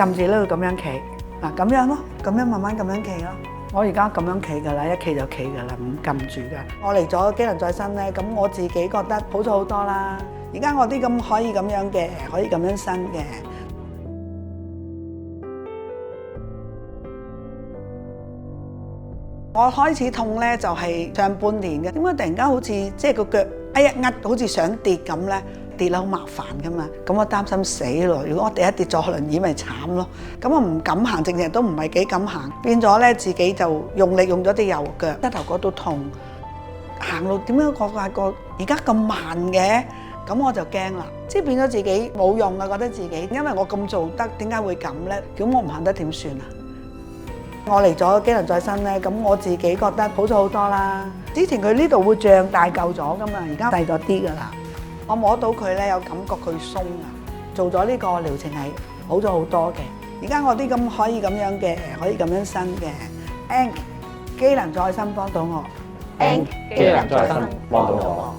撳住呢度咁樣企，嗱咁樣咯，咁樣慢慢咁樣企咯。我而家咁樣企㗎啦，一企就企㗎啦，唔撳住㗎。我嚟咗機能再生咧，咁我自己覺得好咗好多啦。而家我啲咁可以咁樣嘅，可以咁樣伸嘅。我開始痛咧就係上半年嘅，點解突然間好似即係個腳好似想跌咁咧？跌得好麻煩噶嘛，咁我擔心死咯。如果我一跌咗輪椅咪慘咯，咁我唔敢行，正正都唔係幾敢行，變咗咧自己就用力用咗啲右腳，膝頭哥都痛。行路點解我發覺而家咁慢嘅？咁我就驚啦，即係變咗自己冇用啊，覺得自己，因為我咁做得，點解會咁咧？咁我唔行得點算啊？我嚟咗機能再生咧，咁我自己覺得好咗好多啦。之前佢呢度會脹大嚿咗噶嘛，而家細咗啲噶啦。我摸到佢咧，有感覺佢鬆啊！做咗呢個療程係好咗好多嘅。而家我啲咁可以咁樣嘅，可以咁樣伸嘅。Ank 機能再生幫到我。Ank 機能再生幫到我。